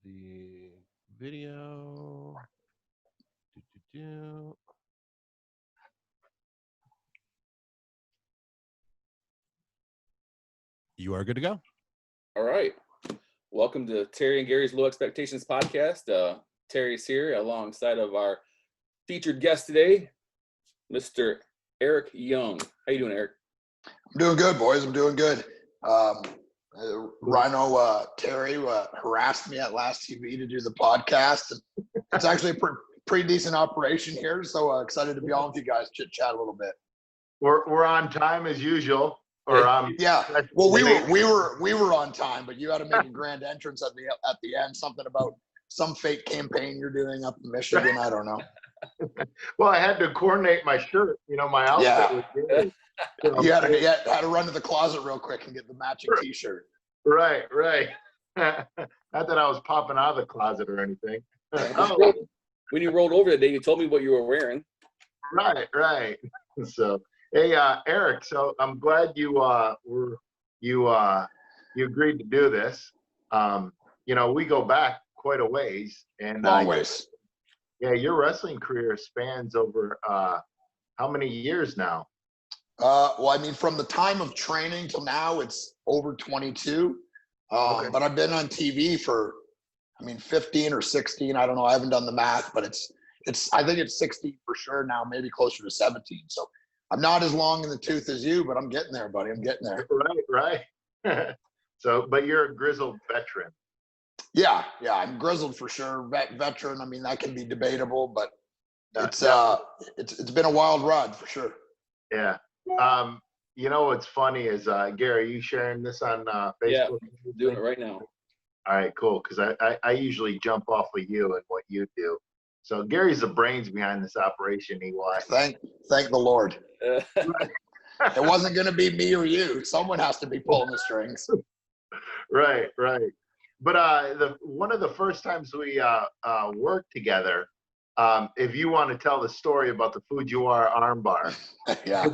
the video. You are good to go. All right. Welcome to Terry and Gary's Low Expectations podcast. Terry's here alongside of our featured guest today, Mr. Eric Young. How you doing, Eric? I'm doing good, boys. I'm doing good. Rhino Terry harassed me at Last TV to do the podcast. It's actually a pretty decent operation here, so excited to be on with you guys, chit chat a little bit. We're on time as usual. Or yeah. Well, we were on time, but you had to make a grand entrance at the end. Something about some fake campaign you're doing up in Michigan. I don't know. Well, I had to coordinate my shirt. You know, my outfit. Yeah. So, you had to run to the closet real quick and get the matching T-shirt. Right. Not that I was popping out of the closet or anything. When you rolled over that day, you told me what you were wearing. Right. So, hey, Eric. So I'm glad you agreed to do this. You know, we go back quite a ways, and long ways. Yeah, your wrestling career spans over how many years now? Well, I mean, from the time of training till now, it's over 22. Okay. But I've been on TV for, 15 or 16. I don't know. I haven't done the math, but I think it's 16 for sure now, maybe closer to 17. So I'm not as long in the tooth as you, but I'm getting there, buddy. I'm getting there. Right. So, but you're a grizzled veteran. Yeah, I'm grizzled for sure. Veteran. I mean, that can be debatable, but it's been a wild ride for sure. Yeah. You know what's funny is Gary, you sharing this on Facebook? Yeah, doing it right now. All right, cool. Because I usually jump off of you and what you do. So Gary's the brains behind this operation. Thank the Lord. It wasn't going to be me or you. Someone has to be pulling the strings. Right. But one of the first times we worked together, if you want to tell the story about the Fujiwara Armbar. Yeah.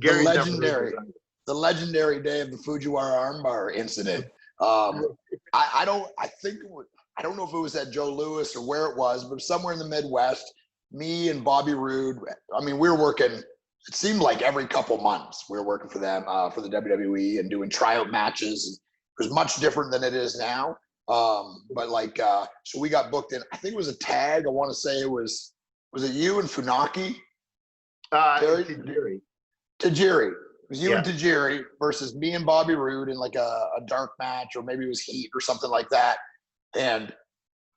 Great. The legendary day of the Fujiwara Armbar incident. I don't know if it was at Joe Louis or where it was, but somewhere in the Midwest, me and Bobby Roode, we were working, it seemed like every couple months we were working for them, for the WWE and doing tryout matches. It was much different than it is now. But so we got booked in, I think it was a tag. I want to say was it you and Funaki? Tajiri. It was you and Tajiri versus me and Bobby Roode in like a dark match, or maybe it was heat or something like that. And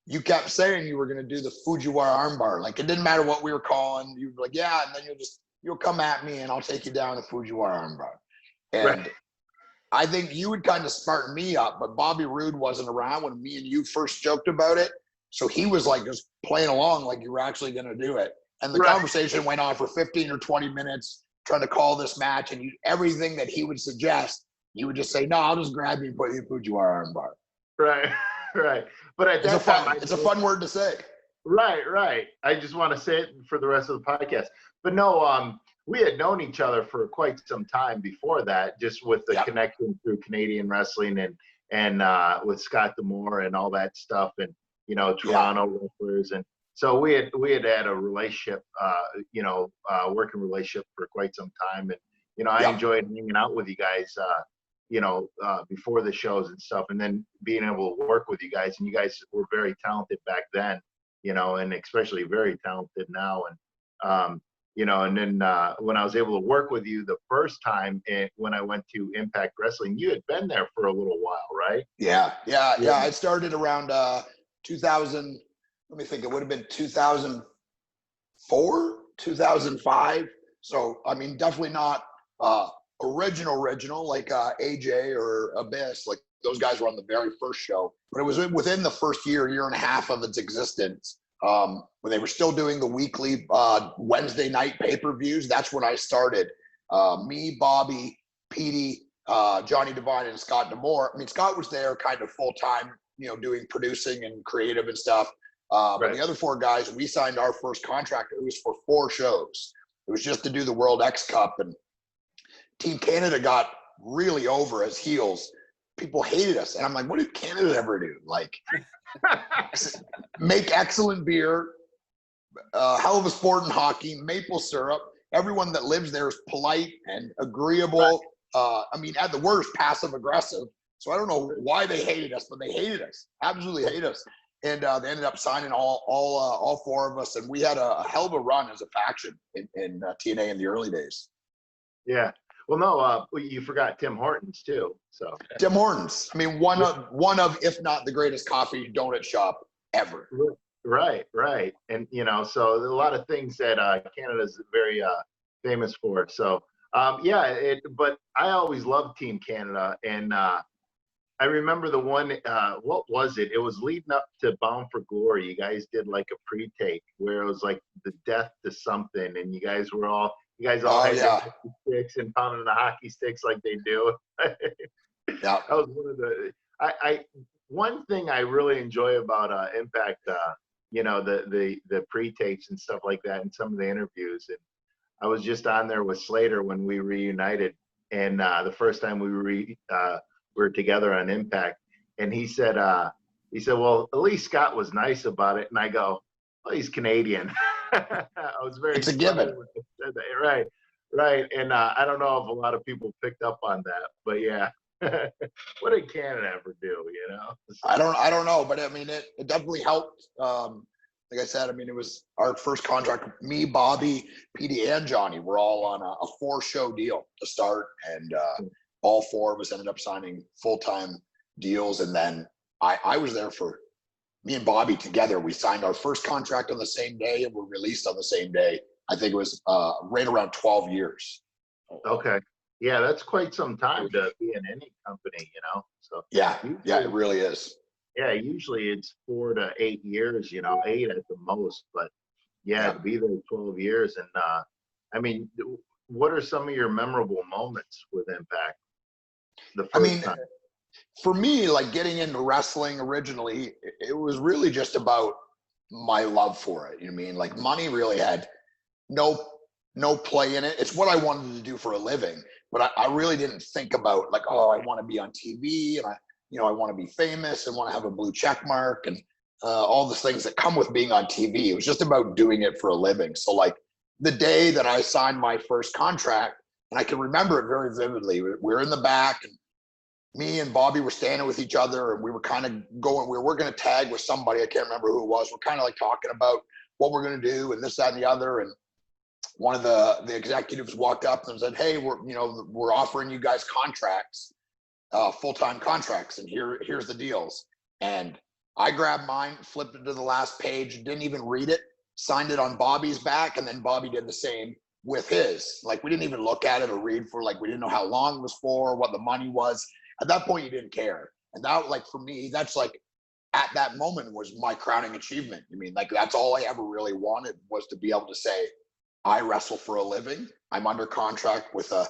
you kept saying you were going to do the Fujiwara Armbar. Like, it didn't matter what we were calling. You were like, yeah, and then you'll come at me and I'll take you down the Fujiwara Armbar. And right. I think you would kind of spark me up, but Bobby Roode wasn't around when me and you first joked about it. So he was like just playing along like you were actually going to do it. And the conversation went on for 15 or 20 minutes trying to call this match, and everything that he would suggest, you would just say, no, I'll just grab you and put you in Fujiwara Armbar. Right. But at that time, it's a fun word to say. Right. I just want to say it for the rest of the podcast. But no, we had known each other for quite some time before that, just with the connection through Canadian wrestling and with Scott D'Amore and all that stuff, and Toronto wrestlers, and so we had a relationship, working relationship for quite some time, and I enjoyed hanging out with you guys, before the shows and stuff, and then being able to work with you guys, and you guys were very talented back then, and especially very talented now, and and then when I was able to work with you the first time when I went to Impact Wrestling, you had been there for a little while, right? Yeah. I started around 2000. Let me think. It would have been 2004, 2005. So definitely not original like AJ or Abyss. Like those guys were on the very first show, but it was within the first year and a half of its existence. When they were still doing the weekly Wednesday night pay-per-views, that's when I started. Me, Bobby, Petey, Johnny Devine, and Scott D'Amore. Scott was there kind of full-time, doing producing and creative and stuff. But the other four guys, we signed our first contract. It was for 4 shows. It was just to do the World X Cup. And Team Canada got really over as heels people hated us. And I'm like, what did Canada ever do? Like, make excellent beer, hell of a sport in hockey, maple syrup. Everyone that lives there is polite and agreeable. I mean, at the worst, passive aggressive. So I don't know why they hated us, but they hated us, absolutely hated us. And they ended up signing all four of us, and we had a hell of a run as a faction in TNA in the early days. Yeah. Well, no, you forgot Tim Hortons too. So Tim Hortons, I mean, one of, if not the greatest coffee donut shop ever. Right. And, you know, so a lot of things that Canada is very famous for. So, but I always loved Team Canada. And I remember the one, what was it? It was leading up to Bound for Glory. You guys did like a pre-take where it was like the death to something. And you guys all had your hockey sticks and pounding the hockey sticks like they do. Yeah. That was one of the, one thing I really enjoy about Impact, you know, the pre-tapes and stuff like that and some of the interviews. And I was just on there with Slater when we reunited. And the first time we were together on Impact. And he said, well, at least Scott was nice about it. And I go, well, he's Canadian. I was very It's a given. Right. And I don't know if a lot of people picked up on that, but yeah. What did Canada ever do, you know? I don't know, but I mean, it definitely helped. Like I said, I mean, it was our first contract. Me, Bobby, PD, and Johnny were all on a 4-show deal to start, and all four of us ended up signing full-time deals. And then I was there for me and Bobby together. We signed our first contract on the same day and were released on the same day. I think it was right around 12 years. Okay. Yeah, that's quite some time to be in any company, you know. So yeah, it really is. Yeah, usually it's 4 to 8 years, you know, 8 at the most. But yeah, to be there 12 years. And I mean, what are some of your memorable moments with Impact? The first time. For me, like getting into wrestling originally, it was really just about my love for it. You know what I mean? Like money really had no play in it. It's what I wanted to do for a living, but I really didn't think about like, oh, I want to be on TV and I want to be famous and want to have a blue check mark and all the things that come with being on TV. It was just about doing it for a living. So like the day that I signed my first contract, and I can remember it very vividly, we were in the back and me and Bobby were standing with each other and we were kind of going, we were working a tag with somebody. I can't remember who it was. We're kind of like talking about what we're going to do and this, that, and the other. And one of the executives walked up and said, hey, we're offering you guys contracts, full-time contracts. And here's the deals. And I grabbed mine, flipped it to the last page, didn't even read it, signed it on Bobby's back. And then Bobby did the same with his. Like we didn't even look at it or read for, like, we didn't know how long it was for, what the money was. At that point, you didn't care. And that, like, for me, that's like, at that moment was my crowning achievement. I mean, like, that's all I ever really wanted was to be able to say, I wrestle for a living. I'm under contract with a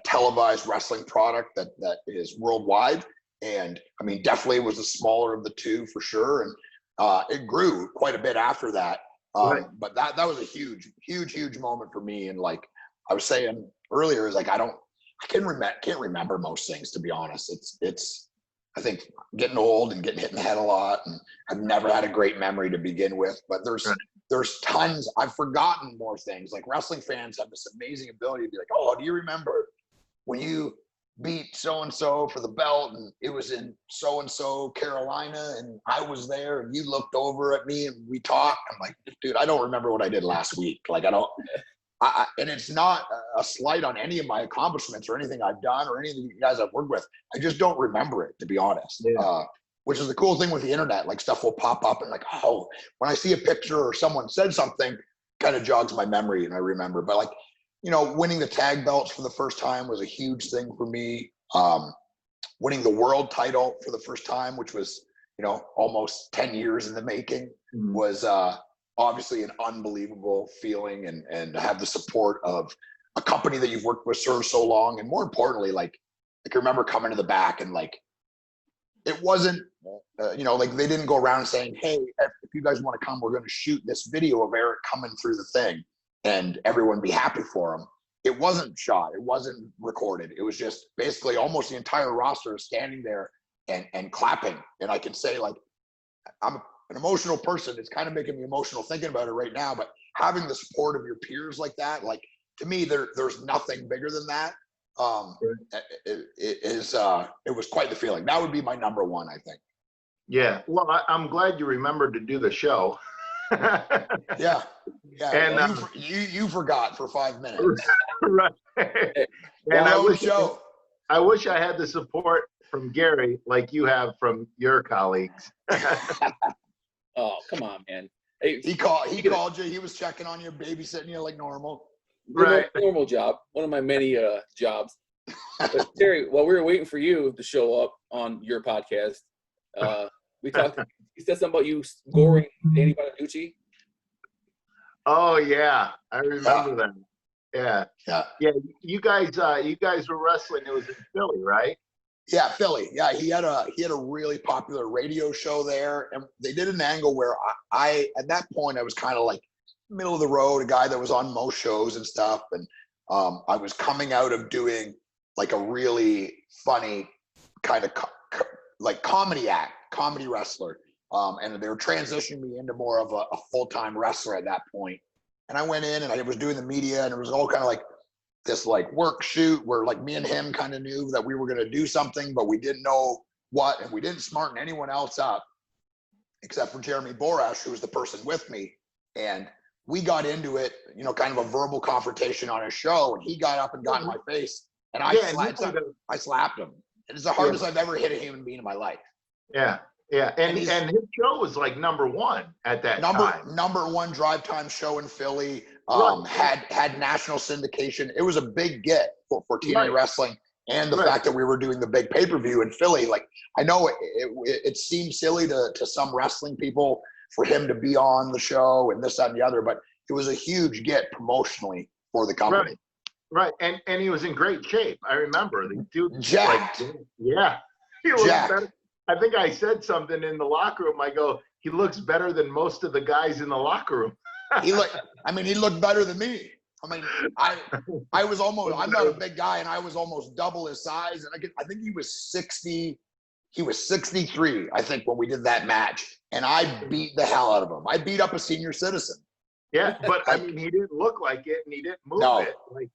televised wrestling product that is worldwide. And I mean, definitely was the smaller of the two for sure. And it grew quite a bit after that. Right. But that was a huge moment for me. And like I was saying earlier, is like, I can't remember most things, to be honest. It's I think getting old and getting hit in the head a lot, and I've never had a great memory to begin with, but there's tons. I've forgotten more things. Like wrestling fans have this amazing ability to be like, oh, do you remember when you beat so-and-so for the belt and it was in so-and-so Carolina and I was there and you looked over at me and we talked. I'm like, dude, I don't remember what I did last week. Like and it's not a slight on any of my accomplishments or anything I've done or any of the guys I've worked with. I just don't remember it, to be honest. Yeah. Which is the cool thing with the internet. Like stuff will pop up and like, oh, when I see a picture or someone said something, kind of jogs my memory and I remember. But like, winning the tag belts for the first time was a huge thing for me. Winning the world title for the first time, which was, almost 10 years in the making, was obviously an unbelievable feeling, and to have the support of a company that you've worked with for so long. And more importantly, like I remember coming to the back and like, it wasn't, like they didn't go around saying, hey, if you guys want to come, we're going to shoot this video of Eric coming through the thing and everyone be happy for him. It wasn't shot. It wasn't recorded. It was just basically almost the entire roster standing there and clapping. And I can say, like, I'm an emotional person. It's kind of making me emotional thinking about it right now, but having the support of your peers like that, like, to me, there's nothing bigger than that. It was quite the feeling. That would be my number one, I think. Yeah. Well, I'm glad you remembered to do the show. Yeah. And you forgot for 5 minutes. right. And I wish I had the support from Gary like you have from your colleagues. Oh, come on, man. Hey, He called you. He was checking on you, babysitting you like normal. Right. Normal job. One of my many jobs. But Terry, while we were waiting for you to show up on your podcast, we talked. You said something about you scoring Danny Bonaducci. Oh yeah, I remember that. Yeah. You guys were wrestling. It was in Philly, right? Yeah, Philly. Yeah, he had a really popular radio show there, and they did an angle where I at that point I was kind of like middle of the road, a guy that was on most shows and stuff, and I was coming out of doing like a really funny kind of like comedy wrestler, and they were transitioning me into more of a full-time wrestler at that point. And I went in and I was doing the media, and it was all kind of like this like work shoot where like me and him kind of knew that we were going to do something, but we didn't know what, and we didn't smarten anyone else up except for Jeremy Borash, who was the person with me. And we got into it, kind of a verbal confrontation on a show, and he got up and got in my face, and I slapped him. It's the hardest I've ever hit a human being in my life. Yeah. And his show was like number one at that time. Number one drive time show in Philly. Right. Had national syndication. It was a big get for TNA wrestling, and the fact that we were doing the big pay-per-view in Philly. Like, I know it seemed silly to some wrestling people for him to be on the show and this, that, and the other, but it was a huge get promotionally for the company. Right. And he was in great shape. I remember the dude jacked. He was better. I think I said something in the locker room. I go, he looks better than most of the guys in the locker room. He looked better than me. I mean, I was almost, I'm not a big guy, and I was almost double his size. And I think he was 60, he was 63, I think, when we did that match. And I beat the hell out of him. I beat up a senior citizen. Yeah, but I mean, he didn't look like it, and he didn't move it. Like,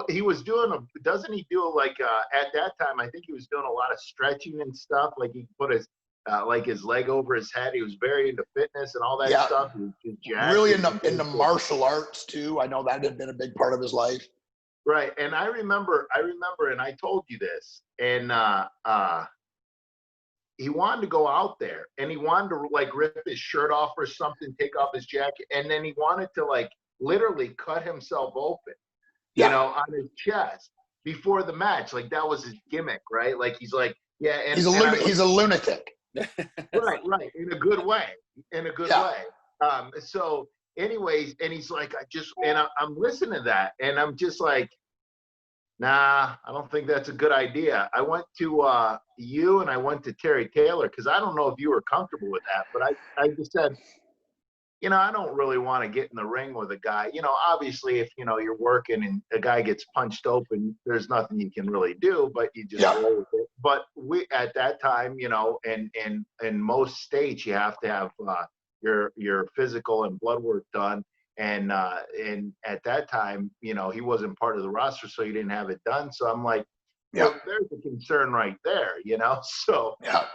he was doing doesn't he do like at that time? I think he was doing a lot of stretching and stuff. Like he put his his leg over his head. He was very into fitness and all that stuff. He was jacked. Really into martial arts too. I know that had been a big part of his life. Right, and I remember, and I told you this, and he wanted to go out there, and he wanted to like rip his shirt off or something, take off his jacket, and then he wanted to like literally cut himself open, on his chest before the match. Like that was his gimmick, right? Like he's like, and he's a lunatic. right, in a good way, way. So anyways, and he's like, I'm listening to that, and I'm just like, nah, I don't think that's a good idea. I went to you, and I went to Terry Taylor, because I don't know if you were comfortable with that, but I just said, I don't really want to get in the ring with a guy. Obviously, if, you're working and a guy gets punched open, there's nothing you can really do, but you just roll with it. But we, at that time, in most states, you have to have your physical and blood work done. And at that time, he wasn't part of the roster, so he didn't have it done. So I'm like, well, there's a concern right there, So I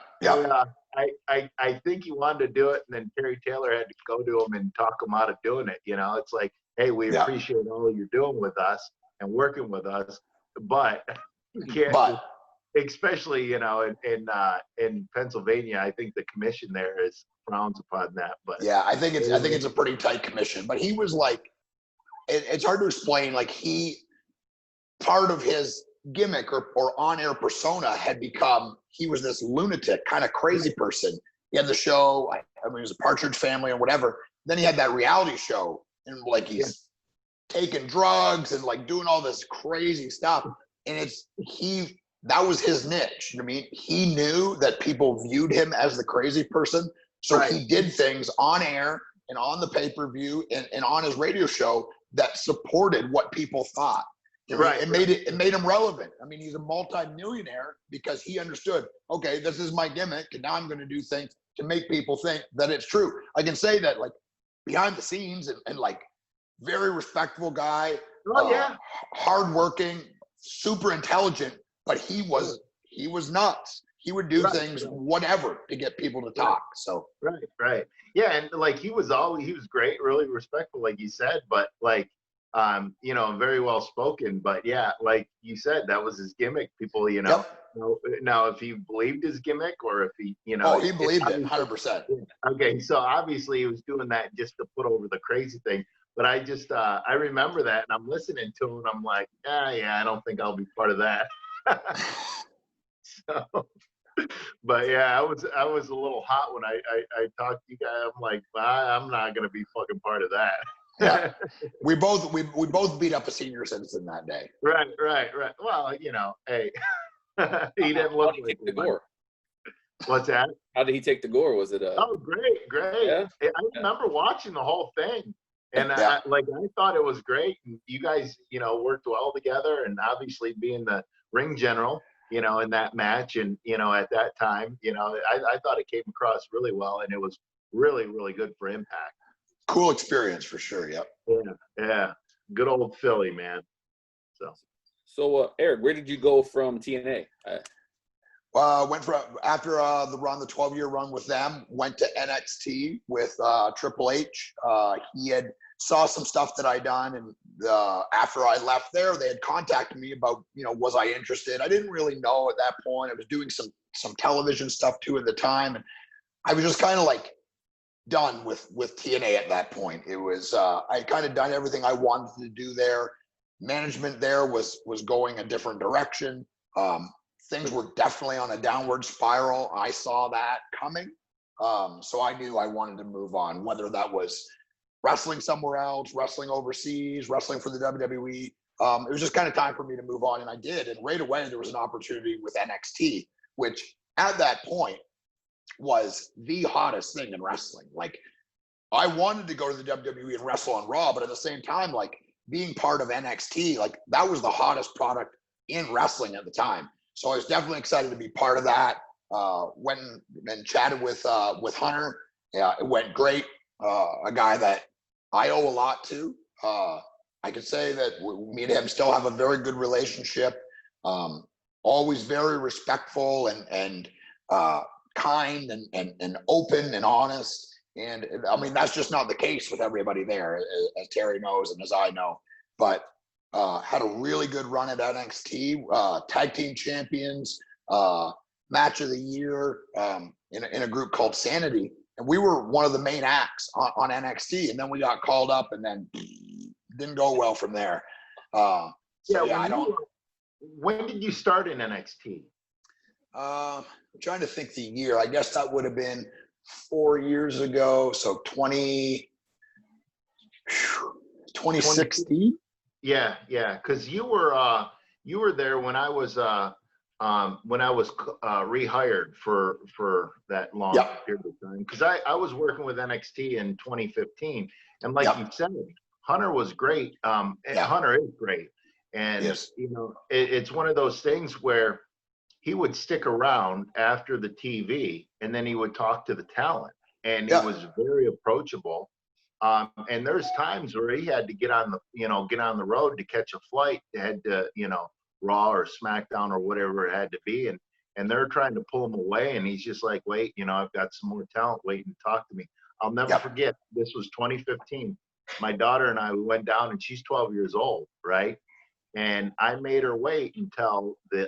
think he wanted to do it, and then Terry Taylor had to go to him and talk him out of doing it. It's like, hey, we appreciate all you're doing with us and working with us, but you can't. Especially, in Pennsylvania, I think the commission there frowns upon that. But I think it's a pretty tight commission. But he was like, it's hard to explain. Like part of his gimmick or on-air persona had become, he was this lunatic, kind of crazy person. He had the show. I mean, it was a Partridge Family or whatever. Then he had that reality show, and like he's taking drugs and like doing all this crazy stuff. And that was his niche. I mean, he knew that people viewed him as the crazy person. So he did things on air and on the pay-per-view and on his radio show that supported what people thought. Right. It made him relevant. I mean, he's a multi-millionaire because he understood, okay, this is my gimmick, and now I'm going to do things to make people think that it's true. I can say that, like, behind the scenes, and like, very respectful guy, Oh yeah. hardworking, super intelligent, but he was nuts. He would do things, whatever, to get people to talk. So right. Yeah, and like he was great, really respectful, like you said, but like very well spoken. But yeah, like you said, that was his gimmick. People, now if he believed his gimmick, or if he, he believed it 100%. Okay, so obviously he was doing that just to put over the crazy thing. But I just I remember that, and I'm listening to him, and I'm like, yeah, I don't think I'll be part of that. So, but yeah, I was a little hot when I talked to you guys. I'm like, I'm not gonna be fucking part of that. Yeah, we both beat up a senior citizen that day. Right. Well, hey, he didn't look like the gore. What's that? How did he take the gore? Was it Oh, great. Yeah? I remember watching the whole thing, and I thought it was great. And you guys, worked well together, and obviously being the ring general, in that match, and at that time, I thought it came across really well, and it was really, really good for Impact. Cool experience for sure. Yep. Yeah. Good old Philly, man. So Eric, where did you go from TNA? Went from after the 12-year run with them, went to NXT with Triple H. He had saw some stuff that I done, and after I left there, they had contacted me about, was I interested? I didn't really know at that point. I was doing some television stuff too at the time, and I was just kind of like done with TNA at that point. It was I kind of done everything I wanted to do there. Management there was going a different direction. Things were definitely on a downward spiral. I saw that coming. So I knew I wanted to move on, whether that was wrestling somewhere else, wrestling overseas, wrestling for the WWE. It was just kind of time for me to move on, and I did. And right away, there was an opportunity with NXT, which at that point was the hottest thing in wrestling. Like, I wanted to go to the WWE and wrestle on Raw, but at the same time, like, being part of NXT, like, that was the hottest product in wrestling at the time. So I was definitely excited to be part of that. Went and chatted with Hunter. Yeah, it went great. A guy that I owe a lot to. I could say that me and him still have a very good relationship. Always very respectful and kind and open and honest. And I mean, that's just not the case with everybody there, as Terry knows and as I know. But had a really good run at NXT, tag team champions, match of the year in a group called Sanity. And we were one of the main acts on NXT. And then we got called up, and then didn't go well from there. When did you start in NXT? I'm trying to think the year. I guess that would have been 4 years ago. So 2016. Yeah. Because you were there when I was rehired for that long period of time. Because I was working with NXT in 2015, and like you said, Hunter was great. Hunter is great, and it's one of those things where he would stick around after the TV, and then he would talk to the talent, and he was very approachable. And there's times where he had to get on the road to catch a flight. They had to, Raw or SmackDown or whatever it had to be, and they're trying to pull him away, and he's just like, wait, I've got some more talent waiting to talk to me. I'll never forget. This was 2015. My daughter and I, we went down, and she's 12 years old, right? And I made her wait until we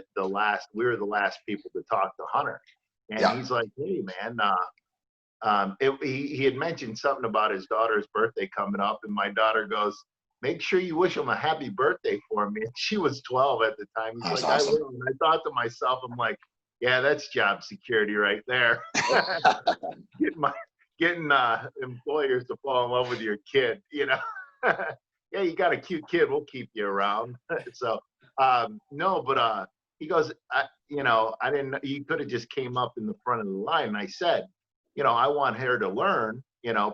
were the last people to talk to Hunter. And he's like, hey, man, he had mentioned something about his daughter's birthday coming up. And my daughter goes, make sure you wish him a happy birthday for me. And she was 12 at the time. He's that's like, awesome. I will. And I thought to myself, I'm like, yeah, that's job security right there. Getting employers to fall in love with your kid, yeah, you got a cute kid, we'll keep you around. So he goes, I didn't, you could have just came up in the front of the line. And I said, I want her to learn,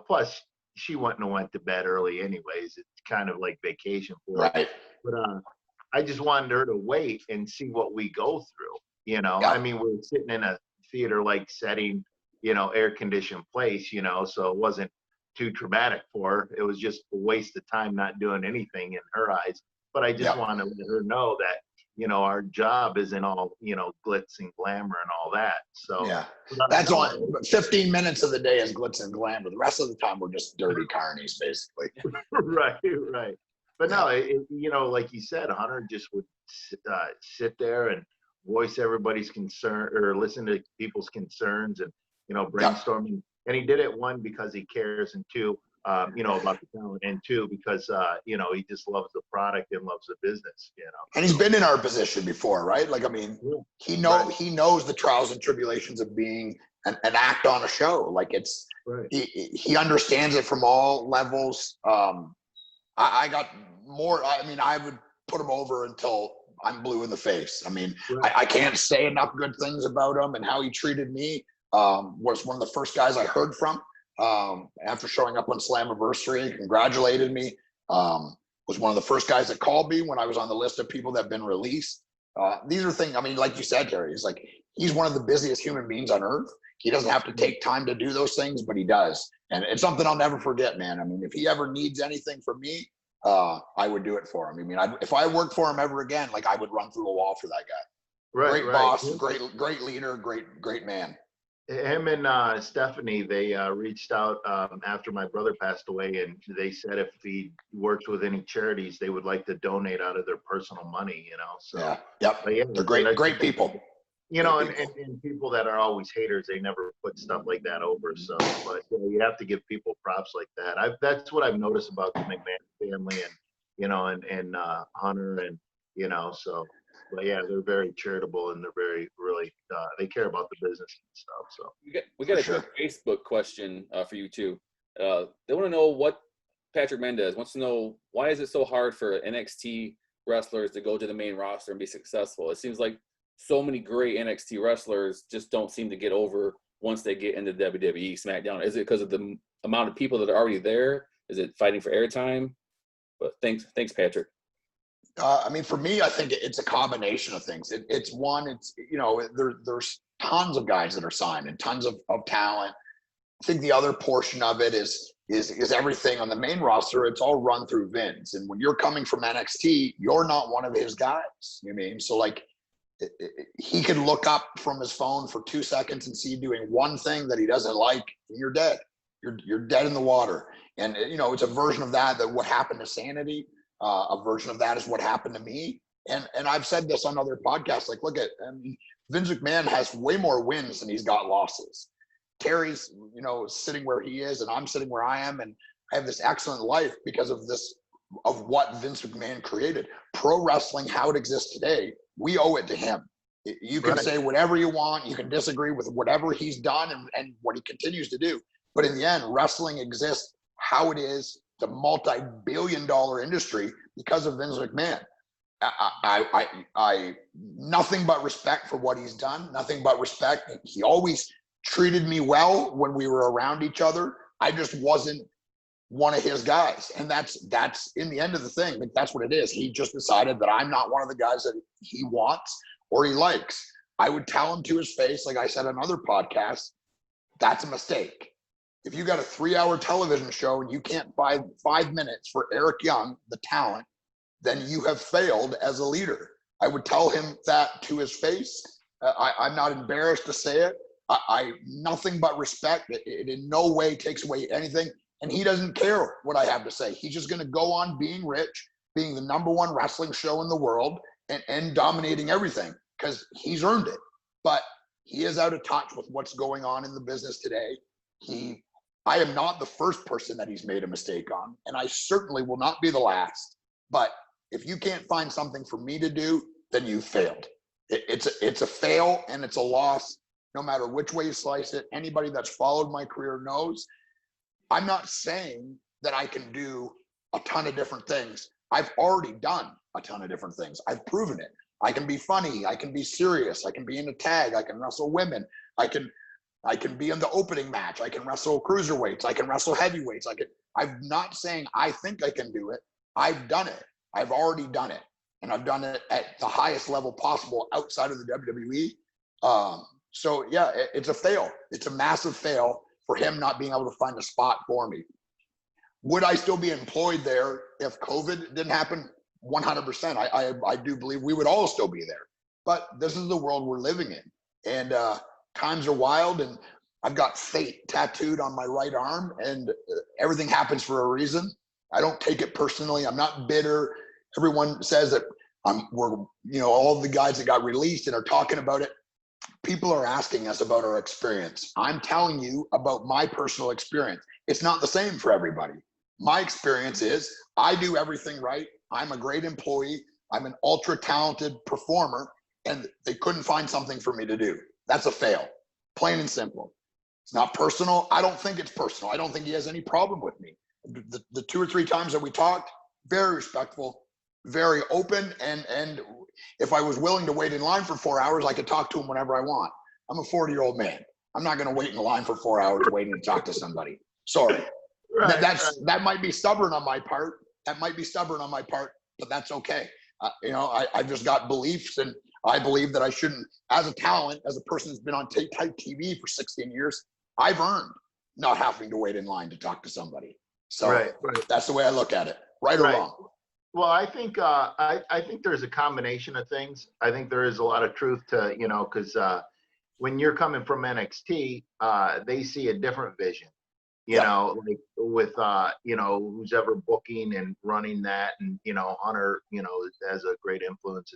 plus she went to bed early anyways. It's kind of like vacation for her. Right. But I just wanted her to wait and see what we go through. You know, Yeah. I mean, we're sitting in a theater-like setting, you know, air-conditioned place, you know, so it wasn't too traumatic for her. It was just a waste of time not doing anything in her eyes. But I just wanted to let her know that, you know, our job isn't all, you know, glitz and glamour and all that. So Yeah, that's on 15 minutes of the day is glitz and glamour. The rest of the time we're just dirty carnies, basically. Right, right. But no, you know, like you said, Hunter just would sit there and voice everybody's concern or listen to people's concerns and, you know, brainstorming. And he did it, one, because he cares, and two, you know, about the talent, and two, because, you know, he just loves the product and loves the business, you know. And he's been in our position before, right? Like, I mean, he knows the trials and tribulations of being an act on a show. Like, it's, he understands it from all levels. I got more, I mean, I would put him over until I'm blue in the face. I mean, I can't say enough good things about him and how he treated me. Was one of the first guys I heard from after showing up on Slammiversary and congratulated me. Was one of the first guys that called me when I was on the list of people that have been released. These are things, I mean, like you said, Terry, he's one of the busiest human beings on earth. He doesn't have to take time to do those things, but he does. And it's something I'll never forget, man. I mean, if he ever needs anything from me, I would do it for him. I mean, if I worked for him ever again, like, I would run through a wall for that guy. Great boss, great leader, great man. Him and Stephanie, they reached out after my brother passed away, and they said if he works with any charities, they would like to donate out of their personal money, you know. So they're great people. You know, and people that are always haters, they never put stuff like that over. So, but you have to give people props like that. That's what I've noticed about the McMahon family, and you know, and Hunter, and you know, so. But yeah, they're very charitable, and they're very really they care about the business and stuff. So we got a quick Facebook question for you too. They want to know what Patrick Mendez wants to know. Why is it so hard for NXT wrestlers to go to the main roster and be successful? It seems like so many great NXT wrestlers just don't seem to get over once they get into WWE SmackDown. Is it because of the amount of people that are already there? Is it fighting for airtime? But thanks, Patrick. I mean, for me, I think it's a combination of things. It's you know, there's tons of guys that are signed and tons of talent. I think the other portion of it is everything on the main roster. It's all run through Vince. And when you're coming from NXT, you're not one of his guys. You know what I mean? So like, he can look up from his phone for 2 seconds and see you doing one thing that he doesn't like, and you're dead. You're dead in the water. And you know, it's a version of that what happened to Sanity. A version of that is what happened to me. And I've said this on other podcasts, like, look at, I mean, Vince McMahon has way more wins than he's got losses. Terry's, you know, sitting where he is, and I'm sitting where I am, and I have this excellent life because of what Vince McMahon created. Pro wrestling, how it exists today, we owe it to him. You can say whatever you want, you can disagree with whatever he's done and what he continues to do. But in the end, wrestling exists how it is, the multi-billion-dollar industry, because of Vince McMahon. I nothing but respect for what he's done. Nothing but respect. He always treated me well when we were around each other. I just wasn't one of his guys, and that's in the end of the thing. Like, that's what it is. He just decided that I'm not one of the guys that he wants or he likes. I would tell him to his face, like I said on other podcasts, that's a mistake. If you got a 3-hour television show and you can't find 5 minutes for Eric Young, the talent, then you have failed as a leader. I would tell him that to his face. I'm not embarrassed to say it. I nothing but respect. It in no way takes away anything. And he doesn't care what I have to say. He's just going to go on being rich, being the #1 wrestling show in the world, and dominating everything because he's earned it. But he is out of touch with what's going on in the business today. I am not the first person that he's made a mistake on, and I certainly will not be the last. But if you can't find something for me to do, then you failed. It's a fail and it's a loss, no matter which way you slice it. Anybody that's followed my career knows I'm not saying that I can do a ton of different things. I've already done a ton of different things. I've proven it. I can be funny. I can be serious. I can be in a tag. I can wrestle women. I can be in the opening match. I can wrestle cruiserweights. I can wrestle heavyweights. I'm not saying I think I can do it. I've done it. I've already done it. and I've done it at the highest level possible outside of the WWE. So yeah, it's a fail. It's a massive fail for him not being able to find a spot for me. Would I still be employed there if COVID didn't happen? 100%. I do believe we would all still be there. But this is the world we're living in. And times are wild, and I've got fate tattooed on my right arm, and everything happens for a reason. I don't take it personally. I'm not bitter. Everyone says that all the guys that got released and are talking about it. People are asking us about our experience. I'm telling you about my personal experience. It's not the same for everybody. My experience is I do everything right. I'm a great employee. I'm an ultra talented performer, and they couldn't find something for me to do. That's a fail, plain and simple. It's not personal. I don't think it's personal. I don't think he has any problem with me. The 2 or 3 times that we talked, very respectful, very open, and if I was willing to wait in line for 4 hours, I could talk to him whenever I want. I'm a 40-year-old man. I'm not going to wait in line for 4 hours waiting to talk to somebody. Sorry. Right, That might be stubborn on my part. But that's okay. I've just got beliefs, and I believe that I shouldn't, as a talent, as a person who's been on type TV for 16 years, I've earned not having to wait in line to talk to somebody. So right. That's the way I look at it, right or wrong. Well, I think I think there's a combination of things. I think there is a lot of truth to, because when you're coming from NXT, they see a different vision. Like with who's ever booking and running that, and Hunter, has a great influence,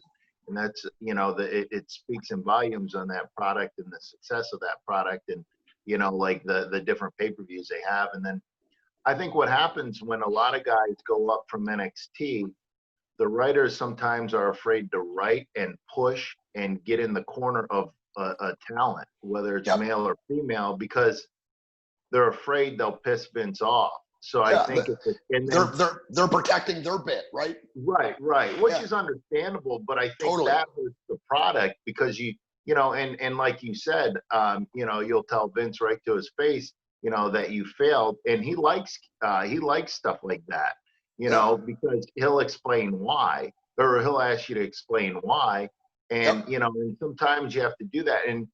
and that's it speaks in volumes on that product and the success of that product, and like the different pay-per-views they have. And then I think what happens when a lot of guys go up from NXT, the writers sometimes are afraid to write and push and get in the corner of a talent, whether it's male or female, because they're afraid they'll piss Vince off. So I think they're protecting their bit, right? Right, which is understandable, but I think that was the product, because and like you said, you'll tell Vince right to his face, that you failed, and he likes stuff like that, because he'll explain why, or he'll ask you to explain why, and and sometimes you have to do that. And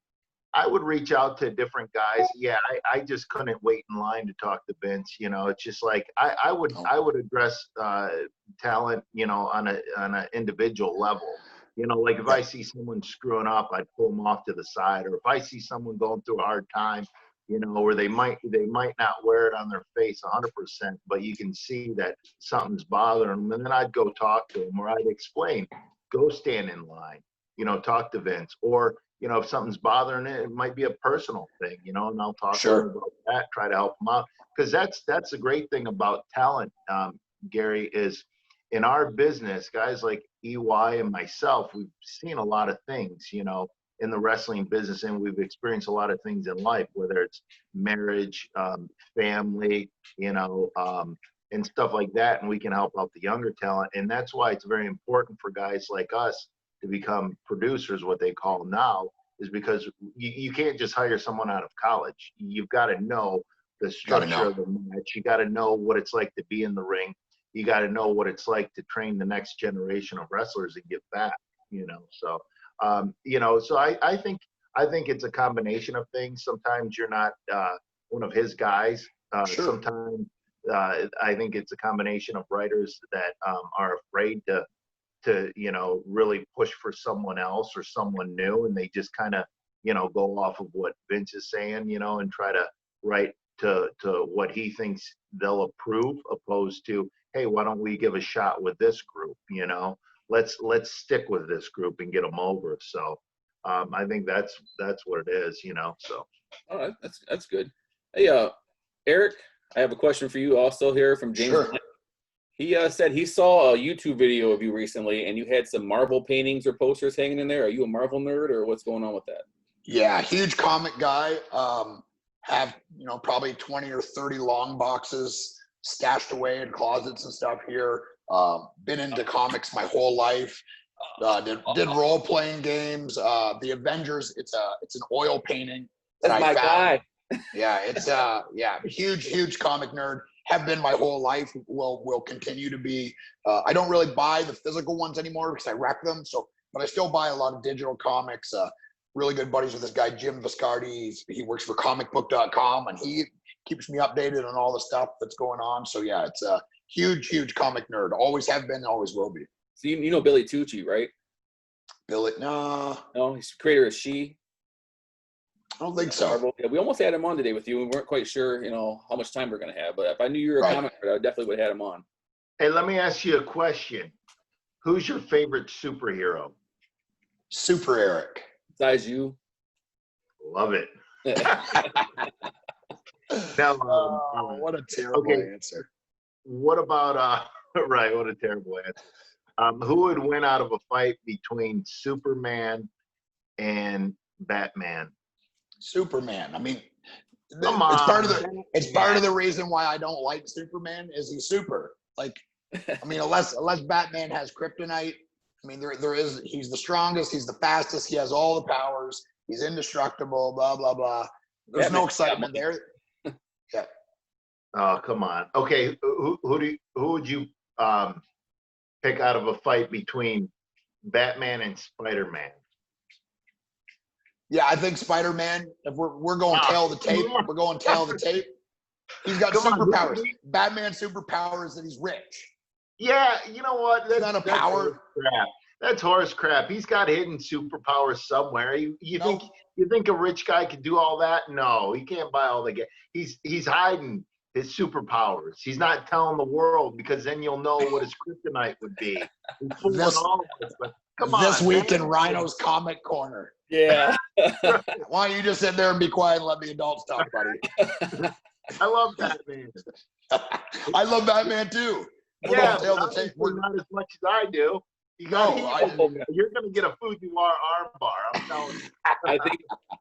I would reach out to different guys. Yeah, I just couldn't wait in line to talk to Vince. It's just like I would address talent, on an individual level. Like if I see someone screwing up, I'd pull them off to the side. Or if I see someone going through a hard time, where they might not wear it on their face 100%, but you can see that something's bothering them, and then I'd go talk to them, or I'd explain, go stand in line, talk to Vince, or if something's bothering it might be a personal thing, and I'll talk to them about that, try to help them out. Because that's the great thing about talent, Gary, is in our business, guys like EY and myself, we've seen a lot of things, in the wrestling business, and we've experienced a lot of things in life, whether it's marriage, family, and stuff like that, and we can help out the younger talent. And that's why it's very important for guys like us to become producers, what they call now, is because you can't just hire someone out of college. You've got to know the structure of the match. You got to know what it's like to be in the ring. You got to know what it's like to train the next generation of wrestlers and give back, So, so I think it's a combination of things. Sometimes you're not one of his guys. Sometimes I think it's a combination of writers that are afraid to really push for someone else or someone new, and they just kind of, go off of what Vince is saying, and try to write to what he thinks they'll approve, opposed to, hey, why don't we give a shot with this group? Let's stick with this group and get them over. So I think that's what it is, So. All right, that's good. Hey, Eric, I have a question for you also here from James. Sure. He said he saw a YouTube video of you recently, and you had some Marvel paintings or posters hanging in there. Are you a Marvel nerd, or what's going on with that? Yeah, huge comic guy. Have probably 20 or 30 long boxes stashed away in closets and stuff here. Been into comics my whole life. Did role playing games. The Avengers. It's an oil painting. That's my guy. Yeah, it's huge comic nerd. have been my whole life, will continue to be. I don't really buy the physical ones anymore because I wreck them. So, but I still buy a lot of digital comics. Really good buddies with this guy, Jim Viscardi. He works for comicbook.com, and he keeps me updated on all the stuff that's going on. So yeah, it's a huge comic nerd. Always have been, always will be. So you know Billy Tucci, right? Billy, no, He's the creator of She. I don't think so. Marvel. Yeah, we almost had him on today with you. We weren't quite sure, how much time we're going to have. But if I knew you were a comic nerd, I definitely would have had him on. Hey, let me ask you a question. Who's your favorite superhero? Super Eric. Besides you. Love it. Now, what a terrible answer. What about right? What a terrible answer. Who would win out of a fight between Superman and Batman? Superman. I mean, Come on. it's part of the reason why I don't like Superman is he's super. Like, I mean, unless Batman has kryptonite, I mean, he's the strongest, he's the fastest, he has all the powers, he's indestructible, blah blah blah. There's no excitement there. Yeah. Oh, come on. Okay, who would you pick out of a fight between Batman and Spider-Man? Yeah, I think Spider-Man. If we're going tail of the tape, we're going tail of the tape. He's got superpowers. Batman's superpower is that he's rich. Yeah, you know what? That's not a power. Crap. That's horse crap. He's got hidden superpowers somewhere. You think a rich guy could do all that? No, he can't buy all the. He's hiding his superpowers. He's not telling the world because then you'll know what his kryptonite would be. He's fooling all of us, but come on. This week in Rhino's Comic Corner. Yeah. Why don't you just sit there and be quiet and let the adults talk, buddy? I love Batman. I love Batman too. Yeah, but not as much as I do. You're gonna get a Fujiwara Armbar. I'm telling you.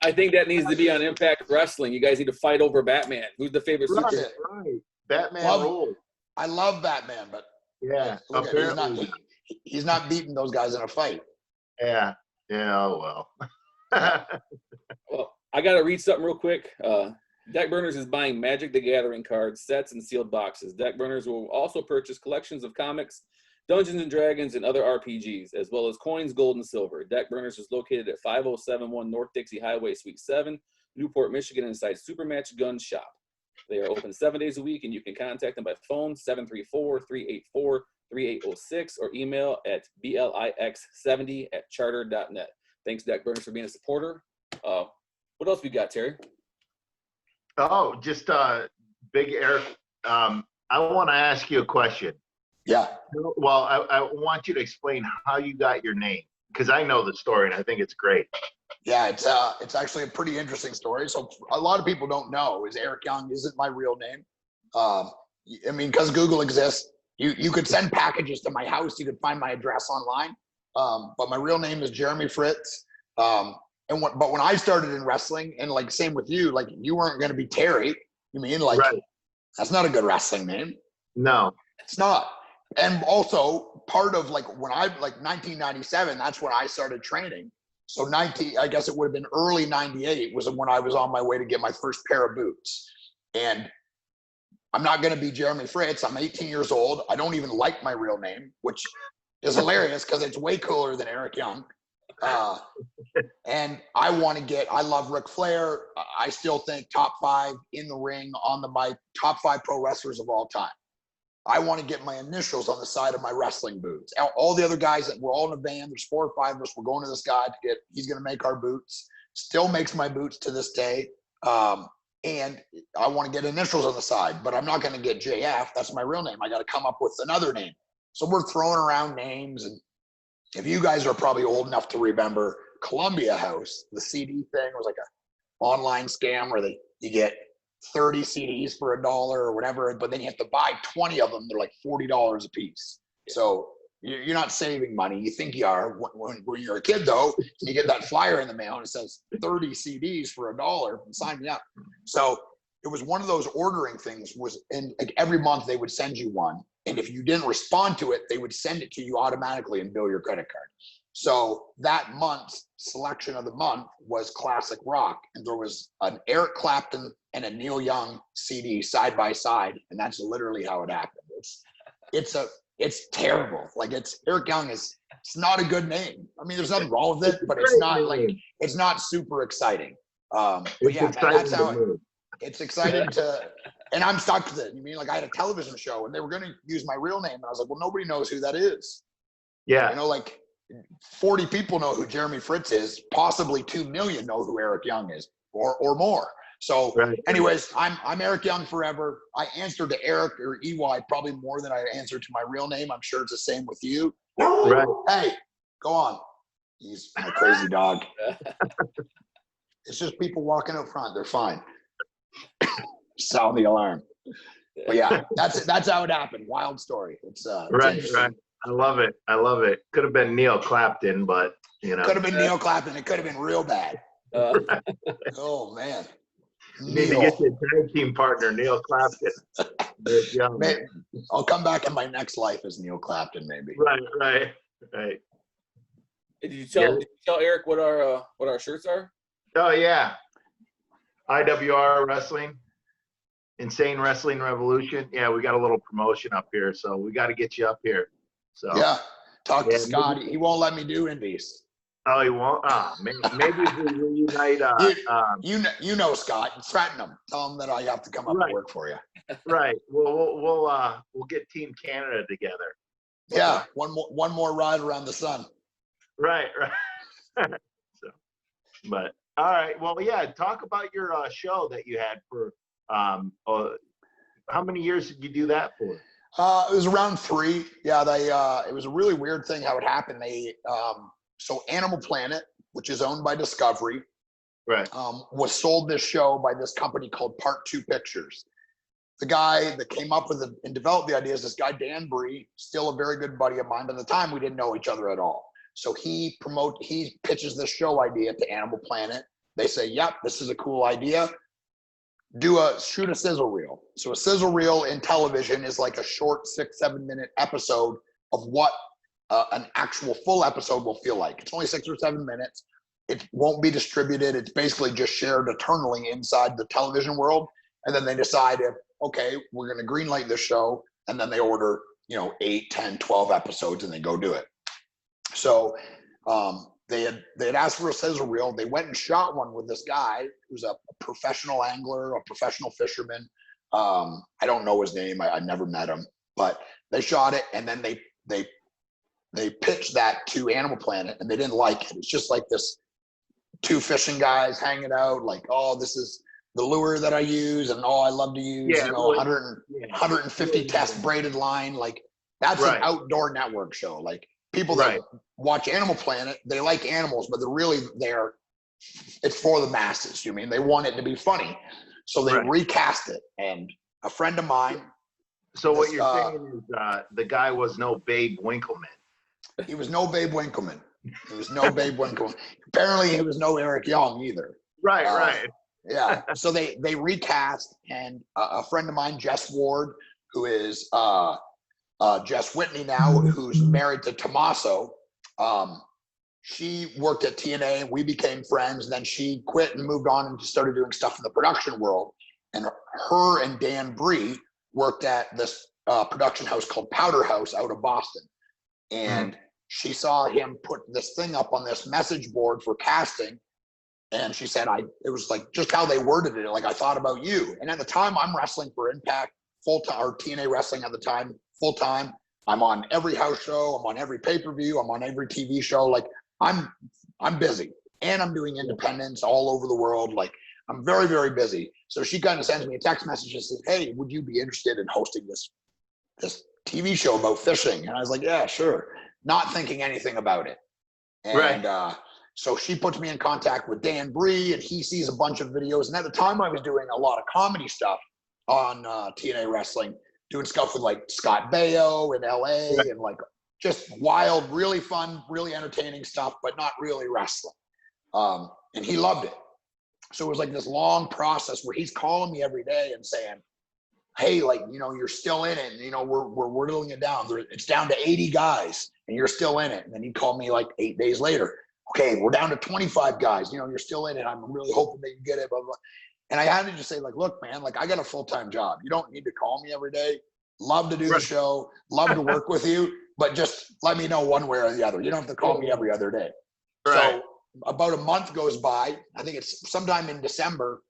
I think that needs to be on Impact Wrestling. You guys need to fight over Batman. Who's the favorite superhero? Right. Batman rules. I love Batman, but apparently he's not beating those guys in a fight. Yeah. Oh well. Well, I got to read something real quick. Deck Burners is buying Magic the Gathering cards, sets, and sealed boxes. Deck Burners will also purchase collections of comics, Dungeons and Dragons, and other RPGs, as well as coins, gold, and silver. Deck Burners is located at 5071 North Dixie Highway, Suite 7, Newport, Michigan, inside Supermatch Gun Shop. They are open 7 days a week, and you can contact them by phone, 734-384-3806, or email at blix70@charter.net. Thanks, Deck Burners, for being a supporter. What else we got, Terry? Oh, just Big Eric. I want to ask you a question. Yeah. Well, I want you to explain how you got your name because I know the story and I think it's great. Yeah, it's actually a pretty interesting story. So a lot of people don't know is Eric Young isn't my real name. I mean, because Google exists, you could send packages to my house. You could find my address online. But my real name is Jeremy Fritz. But when I started in wrestling, and like same with you, like you weren't going to be Terry. You mean like that's not a good wrestling name? No, it's not. And also part of like when I like 1997, that's when I started training. So I guess it would have been early 98 was when I was on my way to get my first pair of boots. And I'm not going to be Jeremy Fritz. I'm 18 years old. I don't even like my real name, which is hilarious because it's way cooler than Eric Young. And I love Ric Flair. I still think top 5 in the ring, on the mic, top 5 pro wrestlers of all time. I want to get my initials on the side of my wrestling boots. All the other guys that we're all in a van, there's 4 or 5 of us. We're going to this guy he's going to make our boots. Still makes my boots to this day. And I want to get initials on the side, but I'm not going to get JF. That's my real name. I got to come up with another name. So we're throwing around names. And if you guys are probably old enough to remember Columbia House, the CD thing was like an online scam where you get 30 CDs for $1 or whatever, but then you have to buy 20 of them. They're like $40 a piece. So you're not saving money. You think you are when you're a kid, though. You get that flyer in the mail and it says 30 CDs for $1 and sign me up. So it was one of those ordering things and like every month they would send you one. And if you didn't respond to it, they would send it to you automatically and bill your credit card. So that month's selection of the month was classic rock, and there was an Eric Clapton and a Neil Young CD side by side, and that's literally how it happened. It's terrible. Like Eric Young it's not a good name. I mean, there's nothing wrong with it, but it's not super exciting. But yeah, man, that's how it's exciting to, and I'm stuck with it. You mean, like, I had a television show and they were going to use my real name, and I was like, well, nobody knows who that is. Yeah. You know, like 40 people know who Jeremy Fritz is, possibly 2 million know who Eric Young is, or more. So anyways, I'm Eric Young forever. I answer to Eric or EY probably more than I answer to my real name. I'm sure it's the same with you. Right. Hey, go on. He's my crazy dog. It's just people walking out front. They're fine. Sound the alarm. But yeah, that's how it happened. Wild story. It's right. I love it. Could have been Neil Clapton, but you know. Could have been Neil Clapton. It could have been real bad. Oh man. You need to get your tag team partner, Neil Clapton. Maybe. I'll come back in my next life as Neil Clapton, maybe. Right. Did you tell Eric what our shirts are? Oh yeah, IWR Wrestling, Insane Wrestling Revolution. Yeah, we got a little promotion up here, so we got to get you up here. So yeah, talk to Scott. He won't let me do indies. Oh, he won't. Oh, maybe if we reunite. You know Scott. Threaten him. Tell him that I have to come up and work for you. Right. We'll get Team Canada together. Yeah, one more ride around the sun. Right. So, but all right. Well, yeah. Talk about your show that you had for. How many years did you do that for? It was around 3. Yeah, it was a really weird thing how it happened. So Animal Planet, which is owned by Discovery, right, was sold this show by this company called Part 2 Pictures. The guy that came up with it and developed the idea is this guy, Dan Bree, still a very good buddy of mine. But at the time, we didn't know each other at all. So he pitches this show idea to Animal Planet. They say, yep, this is a cool idea. Shoot a sizzle reel. So a sizzle reel in television is like a short 6-7 minute episode of what an actual full episode will feel like. It's only 6 or 7 minutes. It won't be distributed. It's basically just shared eternally inside the television world. And then they decide okay, we're going to greenlight this show. And then they order, 8, 10, 12 episodes and they go do it. So they had asked for a sizzle reel. They went and shot one with this guy who's a professional angler, a professional fisherman. I don't know his name. I never met him, but they shot it. And then they pitched that to Animal Planet and they didn't like it. It's just like this 2 fishing guys hanging out, like, oh, this is the lure that I use, and I love to use 150 test braided line. Like, that's an outdoor network show. Like, people that watch Animal Planet, they like animals, but they're really there. It's for the masses. You mean they want it to be funny, so they recast it. And a friend of mine. So what you're saying is the guy was no Babe Winkleman. He was no Babe Winkleman. Apparently, he was no Eric Young either. Right. Yeah. So they recast, and a friend of mine, Jess Ward, who is Jess Whitney now, who's married to Tommaso. She worked at TNA, and we became friends. Then she quit and moved on and started doing stuff in the production world. And her and Dan Bree worked at this production house called Powder House out of Boston. And she saw him put this thing up on this message board for casting. And she said, it was like just how they worded it. Like, I thought about you. And at the time, I'm wrestling for Impact full-time, or TNA wrestling at the time, full-time. I'm on every house show. I'm on every pay-per-view. I'm on every TV show. Like, I'm busy. And I'm doing independents all over the world. Like, I'm very, very busy. So she kind of sends me a text message and says, hey, would you be interested in hosting this TV show about fishing? And I was like, yeah, sure. Not thinking anything about it. And so she puts me in contact with Dan Bree, and he sees a bunch of videos. And at the time, I was doing a lot of comedy stuff on TNA Wrestling, doing stuff with like Scott Baio in LA and like just wild, really fun, really entertaining stuff, but not really wrestling. And he loved it. So it was like this long process where he's calling me every day and saying, hey, like, you're still in it. And, we're whittling it down. It's down to 80 guys and you're still in it. And then he'd call me like 8 days later. Okay, we're down to 25 guys. You're still in it. I'm really hoping that you get it, blah, blah. And I had to just say, like, look, man, like, I got a full-time job. You don't need to call me every day. Love to do the show. Love to work with you. But just let me know one way or the other. You don't have to call me every other day. Right. So about a month goes by. I think it's sometime in December.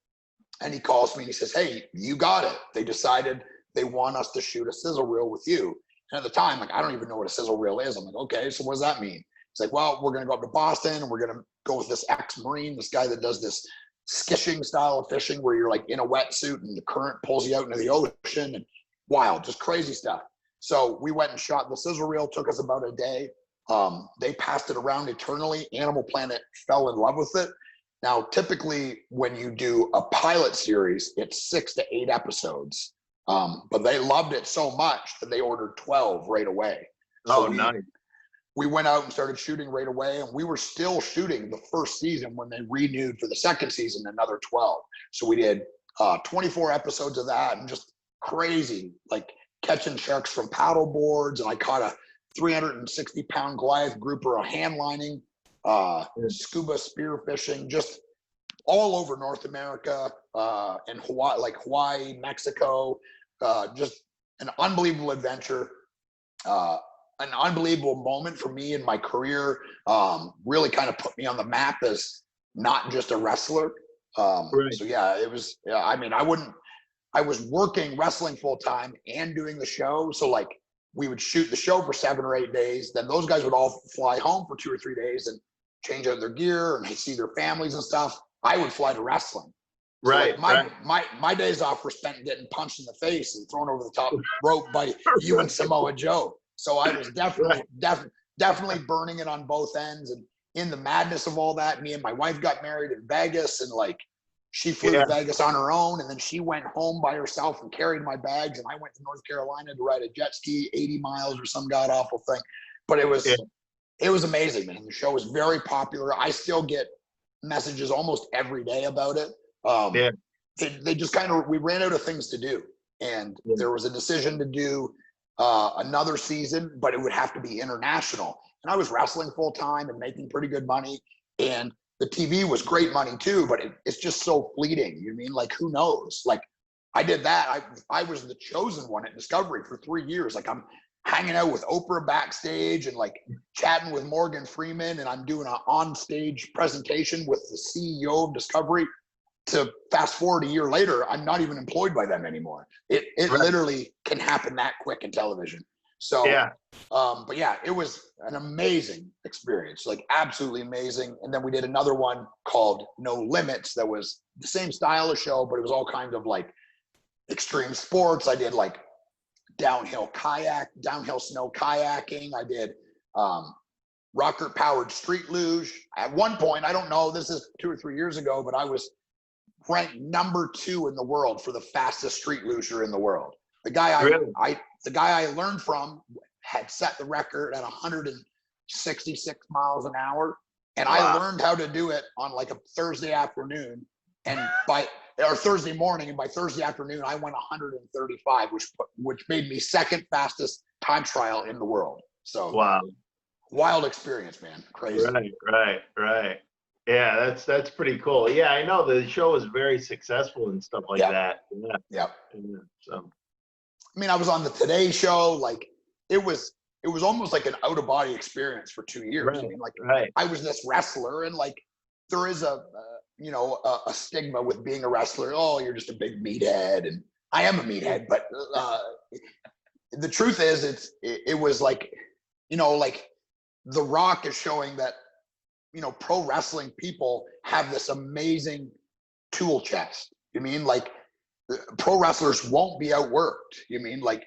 And he calls me and he says, hey, you got it. They decided they want us to shoot a sizzle reel with you. And at the time, like, I don't even know what a sizzle reel is. I'm like, okay, so what does that mean? It's like, well, we're going to go up to Boston and we're going to go with this ex-Marine, this guy that does this skishing style of fishing where you're like in a wetsuit and the current pulls you out into the ocean and wild, just crazy stuff. So we went and shot the sizzle reel. Took us about a day. They passed it around eternally. Animal Planet fell in love with it. Now, typically when you do a pilot series, it's 6 to 8 episodes. But they loved it so much that they ordered 12 right away. So nice. We went out and started shooting right away, and we were still shooting the first season when they renewed for the second season, another 12. So we did 24 episodes of that, and just crazy, like catching sharks from paddle boards. And I caught a 360-pound Goliath grouper, a hand lining, scuba spear fishing, just all over North America and Hawaii, like Hawaii, Mexico, just an unbelievable adventure. An unbelievable moment for me in my career, really kind of put me on the map as not just a wrestler. Right. So yeah, it was, I mean, I was working wrestling full time and doing the show. So like we would shoot the show for 7 or 8 days. Then those guys would all fly home for 2 or 3 days and change out their gear and see their families and stuff. I would fly to wrestling. So Right. like my days off were spent getting punched in the face and thrown over the top rope by you and Samoa Joe. So I was definitely burning it on both ends. And in the madness of all that, me and my wife got married in Vegas, and like she flew to Vegas on her own, and then she went home by herself and carried my bags, and I went to North Carolina to ride a jet ski 80 miles or some god awful thing. But it was amazing, man. The show was very popular. I still get messages almost every day about it. They just we ran out of things to do, and there was a decision to do another season, but it would have to be international. And I was wrestling full time and making pretty good money, and the TV was great money too, but it's just so fleeting. You mean, like, who knows? Like, I did that. I was the chosen one at Discovery for 3 years. Like, I'm hanging out with Oprah backstage and like chatting with Morgan Freeman, and I'm doing an on-stage presentation with the CEO of Discovery. To fast forward a year later, I'm not even employed by them anymore. It literally can happen that quick in television. So, but yeah, it was an amazing experience, like absolutely amazing. And then we did another one called No Limits that was the same style of show, but it was all kind of like extreme sports. I did like downhill snow kayaking. I did rocket powered street luge. At one point, I don't know, this is 2 or 3 years ago, but I was ranked number 2 in the world for the fastest street luger in the world. The guy I learned from had set the record at 166 miles an hour, and I learned how to do it on like a Thursday afternoon, or Thursday morning, and by Thursday afternoon I went 135, which made me second fastest time trial in the world. So wild experience, man, crazy. Right. Yeah, that's pretty cool. Yeah, I know the show was very successful and stuff like that. Yeah. So, I mean, I was on the Today Show. Like, it was almost like an out of body experience for 2 years. Right, I mean, like, right. I was this wrestler, and like, there is a stigma with being a wrestler. Oh, you're just a big meathead, and I am a meathead. But the truth is, it was like, like The Rock is showing that, pro wrestling people have this amazing tool chest. You mean, like, pro wrestlers won't be outworked. You mean, like,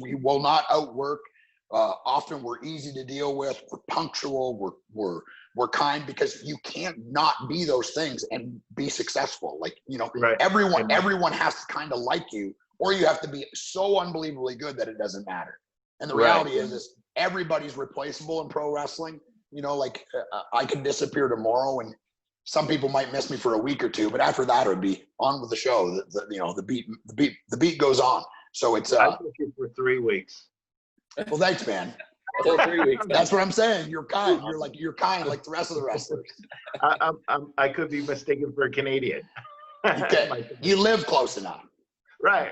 we will not outwork. Often we're easy to deal with. We're punctual. We're kind, because you can't not be those things and be successful. Like, everyone has to kind of like you, or you have to be so unbelievably good that it doesn't matter. And the reality is everybody's replaceable in pro wrestling. Like, I can disappear tomorrow and some people might miss me for a week or two, but after that, it would be on with the show. The beat goes on. So it's I took you for 3 weeks. well, thanks, man. A whole 3 weeks. That's what I'm saying. You're kind. You're kind like the rest of the wrestlers. I could be mistaken for a Canadian. You live close enough. Right.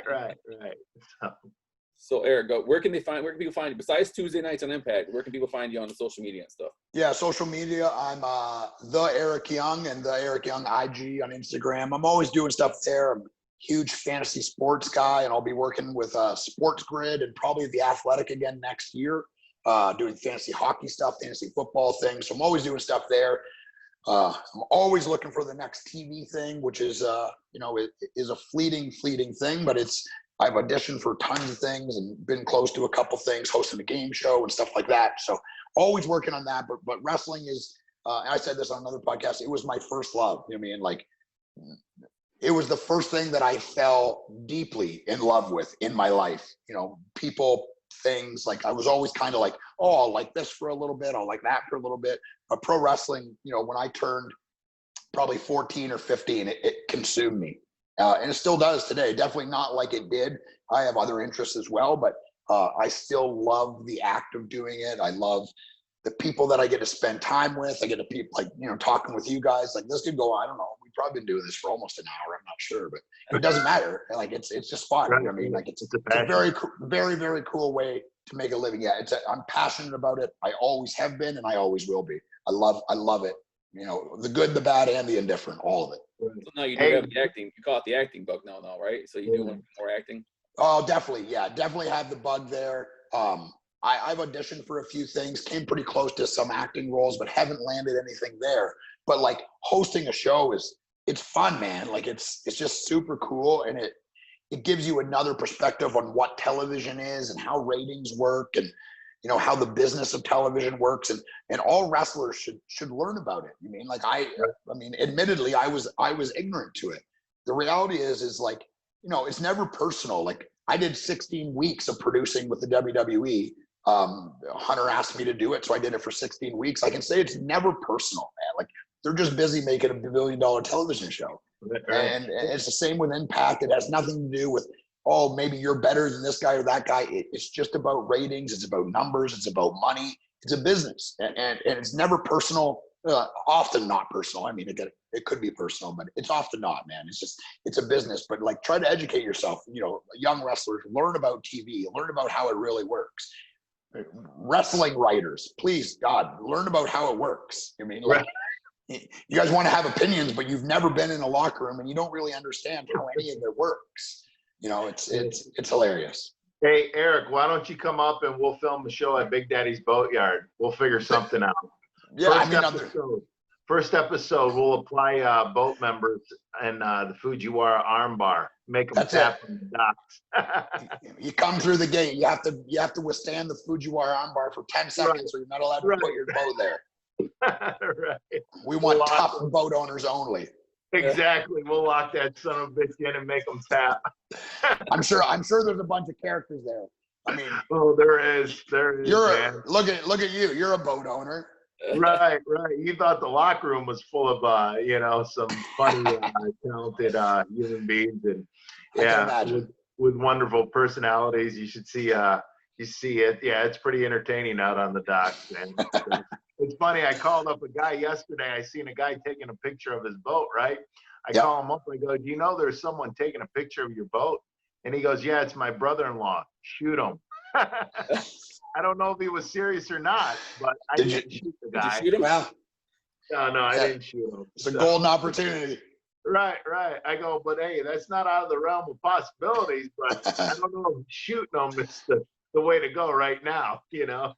So Eric, where can people find you besides Tuesday nights on Impact? Where can people find you on the social media and stuff? Yeah, social media. I'm the Eric Young and the Eric Young IG on Instagram. I'm always doing stuff there. I'm a huge fantasy sports guy, and I'll be working with Sports Grid and probably The Athletic again next year, doing fantasy hockey stuff, fantasy football things. So I'm always doing stuff there. I'm always looking for the next TV thing, which is it is a fleeting thing, but I've auditioned for tons of things and been close to a couple things, hosting a game show and stuff like that. So always working on that. But wrestling is, and I said this on another podcast, it was my first love. You know what I mean? Like, it was the first thing that I fell deeply in love with in my life. People, things, like I was always kind of like, oh, I'll like this for a little bit, I'll like that for a little bit. But pro wrestling, when I turned probably 14 or 15, it consumed me. And it still does today. Definitely not like it did. I have other interests as well, but I still love the act of doing it. I love the people that I get to spend time with. I get to people talking with you guys. Like, this could go, I don't know, we've probably been doing this for almost an hour. I'm not sure, but it doesn't matter. Like, it's just fun. Right. You know what I mean? Like, it's a very, very, very cool way to make a living. Yeah, I'm passionate about it. I always have been, and I always will be. I love it. The good, the bad, and the indifferent, all of it. So now you do have the acting. You call it the acting bug now, right? So you do want more acting? Oh, definitely. Yeah, definitely have the bug there. I've auditioned for a few things, came pretty close to some acting roles, but haven't landed anything there. But like, hosting a show it's fun, man. Like, it's just super cool, and it gives you another perspective on what television is and how ratings work, and how the business of television works, and all wrestlers should learn about it. You mean, like, I mean, admittedly, I was ignorant to it. The reality is like, it's never personal. Like, I did 16 weeks of producing with the WWE. Hunter asked me to do it, so I did it for 16 weeks. I can say it's never personal, man. Like, they're just busy making $1 billion television show. And it's the same with Impact. It has nothing to do with, oh, maybe you're better than this guy or that guy. It's just about ratings. It's about numbers. It's about money. It's a business, and it's never personal. Often not personal. I mean, it could be personal, but it's often not, man. It's a business. But like, try to educate yourself. Young wrestlers, learn about TV, learn about how it really works. Wrestling writers, please, God, learn about how it works. I mean, like, you guys want to have opinions, but you've never been in a locker room, and you don't really understand how any of it works. It's hilarious. Hey, Eric, why don't you come up and we'll film a show at Big Daddy's Boatyard? We'll figure something out. Yeah, First episode, we'll apply boat members and the Fujiwara Armbar. Make them tap on the docks. You come through the gate. You have to withstand the Fujiwara Armbar for 10 seconds, or you're not allowed to put your boat there. Right. We want tough boat owners only. Exactly. We'll lock that son of a bitch in and make them tap. I'm sure there's a bunch of characters there. I mean, there is. Man. Look at you. You're a boat owner. Right. You thought the locker room was full of some funny, talented human beings, and with wonderful personalities. You should see you see it. Yeah, it's pretty entertaining out on the docks, man. It's funny. I called up a guy yesterday. I seen a guy taking a picture of his boat, right? I call him up. I go, do you know there's someone taking a picture of your boat? And he goes, yeah, it's my brother-in-law. Shoot him. I don't know if he was serious or not, but I didn't shoot the guy. Did you shoot him? Well, no, I didn't shoot him. It's a golden opportunity. Right. I go, but hey, that's not out of the realm of possibilities, but I don't know if shooting them is the way to go right now, So.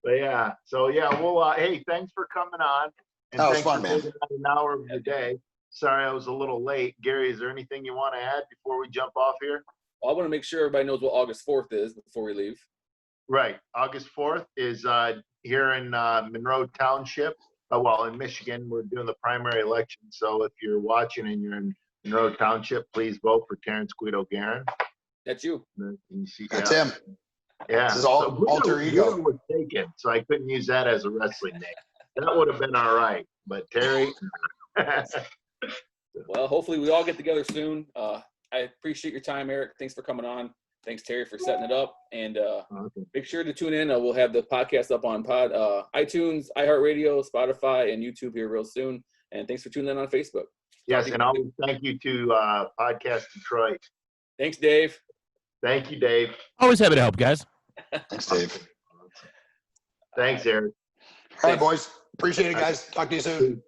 But yeah, we'll, hey, thanks for coming on. And that was thanks fun, for man. taking an hour of your day. Sorry I was a little late. Gary, is there anything you want to add before we jump off here? Well, I want to make sure everybody knows what August 4th is before we leave. Right. August 4th is here in Monroe Township. In Michigan, we're doing the primary election. So if you're watching and you're in Monroe Township, please vote for Terrence Guido Guerin. That's you. That's him. Yeah. This is alter ego. Was taken, so I couldn't use that as a wrestling name. That would have been all right. But Terry. Well, hopefully we all get together soon. I appreciate your time, Eric. Thanks for coming on. Thanks, Terry, for setting it up. And make sure to tune in. We'll have the podcast up on iTunes, iHeartRadio, Spotify, and YouTube here real soon. And thanks for tuning in on Facebook. Yes, and always thank you to Podcast Detroit. Thanks, Dave. Thank you, Dave. Always happy to help, guys. Thanks, Dave. Thanks, Eric. All right, boys. Appreciate it, guys. Talk to you soon.